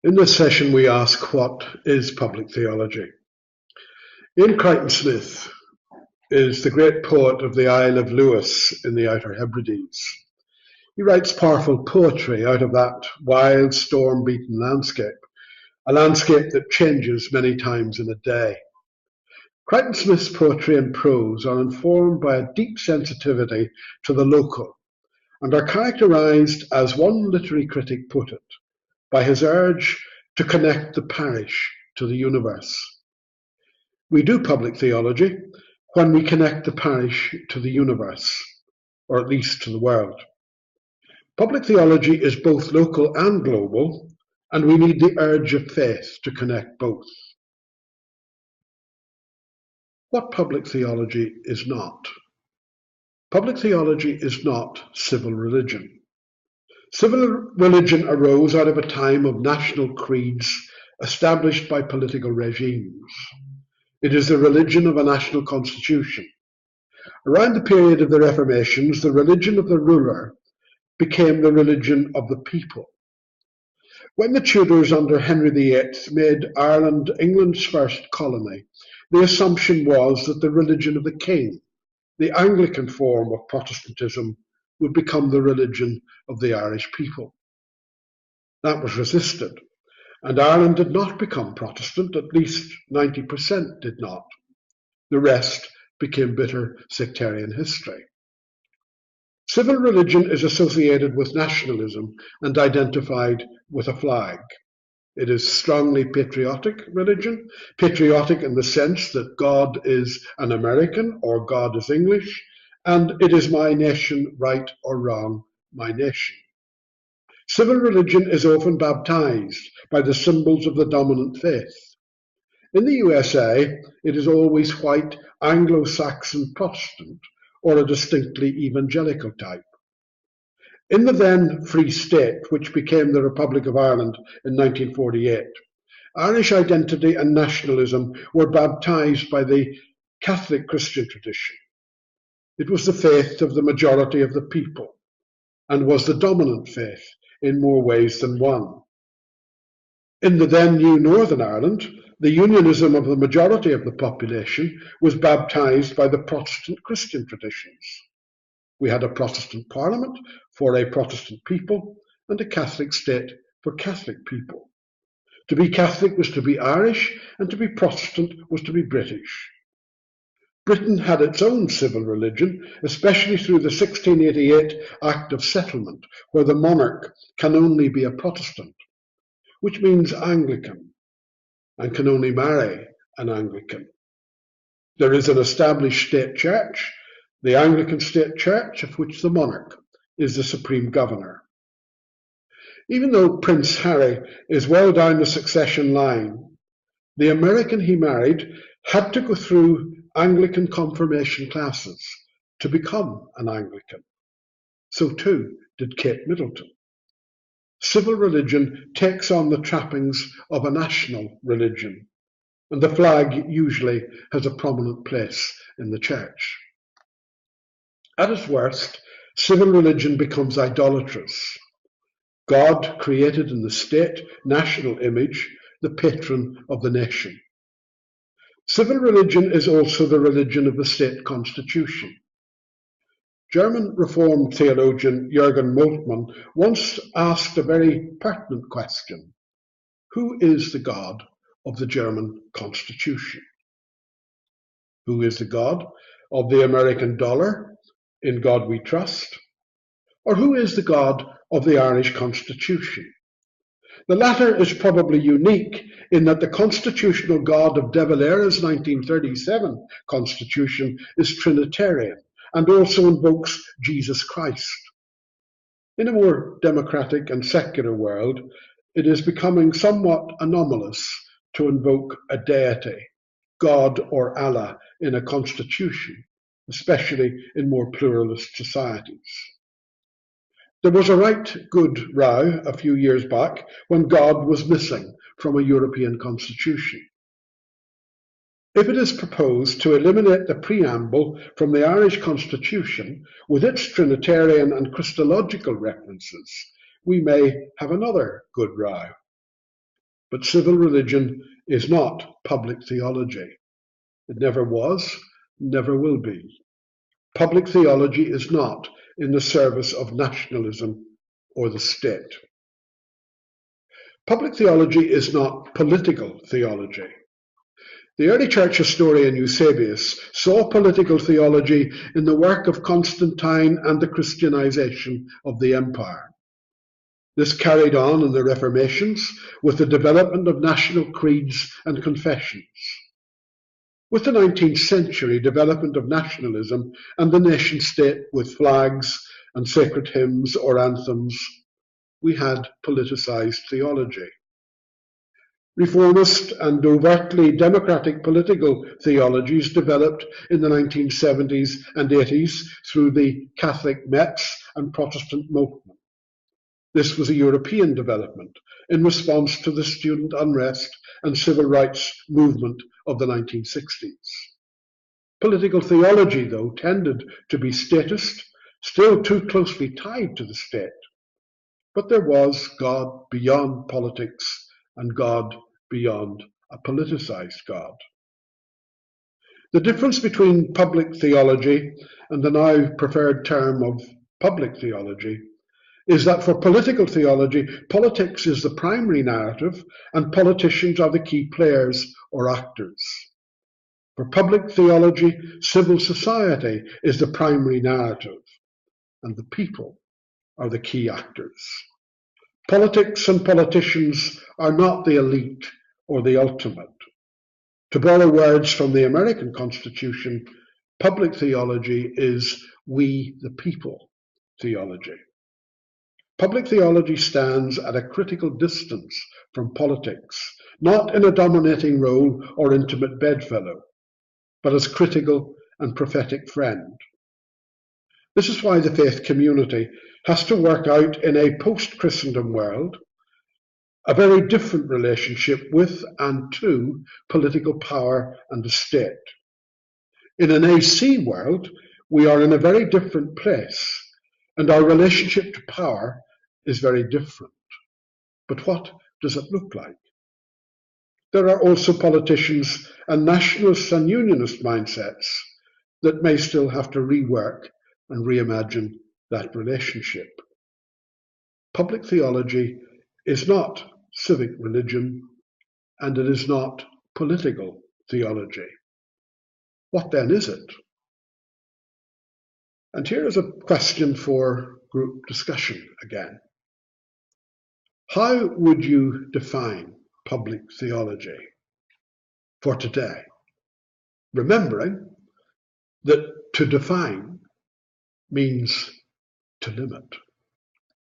In this session, we ask, what is public theology? Ian Crichton Smith is the great poet of the Isle of Lewis in the Outer Hebrides. He writes powerful poetry out of that wild, storm-beaten landscape, a landscape that changes many times in a day. Crichton Smith's poetry and prose are informed by a deep sensitivity to the local and are characterized, as one literary critic put it, by his urge to connect the parish to the universe. We do public theology when we connect the parish to the universe, or at least to the world. Public theology is both local and global, and we need the urge of faith to connect both. What public theology is not? Public theology is not civil religion. Civil religion arose out of a time of national creeds established by political regimes. It is the religion of a national constitution. Around the period of the Reformations, the religion of the ruler became the religion of the people. When the Tudors under Henry VIII made Ireland England's first colony, the assumption was that the religion of the king, the Anglican form of Protestantism, would become the religion of the Irish people. That was resisted, and Ireland did not become Protestant, at least 90% did not. The rest became bitter sectarian history. Civil religion is associated with nationalism and identified with a flag. It is strongly patriotic religion, patriotic in the sense that God is an American or God is English, and it is my nation, right or wrong, my nation. Civil religion is often baptized by the symbols of the dominant faith. In the USA, it is always white Anglo-Saxon Protestant or a distinctly evangelical type. In the then Free State, which became the Republic of Ireland in 1948, Irish identity and nationalism were baptized by the Catholic Christian tradition. It was the faith of the majority of the people and was the dominant faith in more ways than one. In the then new Northern Ireland, the unionism of the majority of the population was baptized by the Protestant Christian traditions. We had a Protestant parliament for a Protestant people and a Catholic state for Catholic people. To be Catholic was to be Irish, and to be Protestant was to be British. Britain had its own civil religion, especially through the 1688 Act of Settlement, where the monarch can only be a Protestant, which means Anglican, and can only marry an Anglican. There is an established state church, the Anglican State Church, of which the monarch is the supreme governor. Even though Prince Harry is well down the succession line, the American he married had to go through Anglican confirmation classes to become an Anglican. So too did Kate Middleton. Civil religion takes on the trappings of a national religion, and the flag usually has a prominent place in the church. At its worst, civil religion becomes idolatrous. God created in the state national image the patron of the nation. Civil religion is also the religion of the state constitution. German Reformed theologian Jürgen Moltmann once asked a very pertinent question: who is the God of the German Constitution? Who is the God of the American dollar? In God we trust? Or who is the God of the Irish Constitution? The latter is probably unique in that the constitutional God of De Valera's 1937 Constitution is Trinitarian and also invokes Jesus Christ. In a more democratic and secular world, it is becoming somewhat anomalous to invoke a deity, God or Allah, in a constitution, especially in more pluralist societies. There was a right good row a few years back when God was missing from a European constitution. If it is proposed to eliminate the preamble from the Irish Constitution with its Trinitarian and Christological references, we may have another good row. But civil religion is not public theology. It never was, never will be. Public theology is not in the service of nationalism or the state. Public theology is not political theology. The early church historian Eusebius saw political theology in the work of Constantine and the Christianization of the empire. This carried on in the Reformations with the development of national creeds and confessions. With the 19th century development of nationalism and the nation state with flags and sacred hymns or anthems, we had politicized theology. Reformist and overtly democratic political theologies developed in the 1970s and 80s through the Catholic Metz and Protestant movement. This was a European development in response to the student unrest and civil rights movement of the 1960s. Political theology, though, tended to be statist, still too closely tied to the state. But there was God beyond politics and God beyond a politicized God. The difference between public theology and the now preferred term of public theology is that for political theology, politics is the primary narrative and politicians are the key players or actors. For public theology, civil society is the primary narrative and the people are the key actors. Politics and politicians are not the elite or the ultimate. To borrow words from the American Constitution, public theology is we the people theology. Public theology stands at a critical distance from politics, not in a dominating role or intimate bedfellow, but as critical and prophetic friend. This is why the faith community has to work out in a post-Christendom world a very different relationship with and to political power and the state. In an AC world, we are in a very different place, and our relationship to power is very different. But what does it look like? There are also politicians and nationalist and unionist mindsets that may still have to rework and reimagine that relationship. Public theology is not civic religion, and it is not political theology. What then is it? And here is a question for group discussion again. How would you define public theology for today? Remembering that to define means to limit.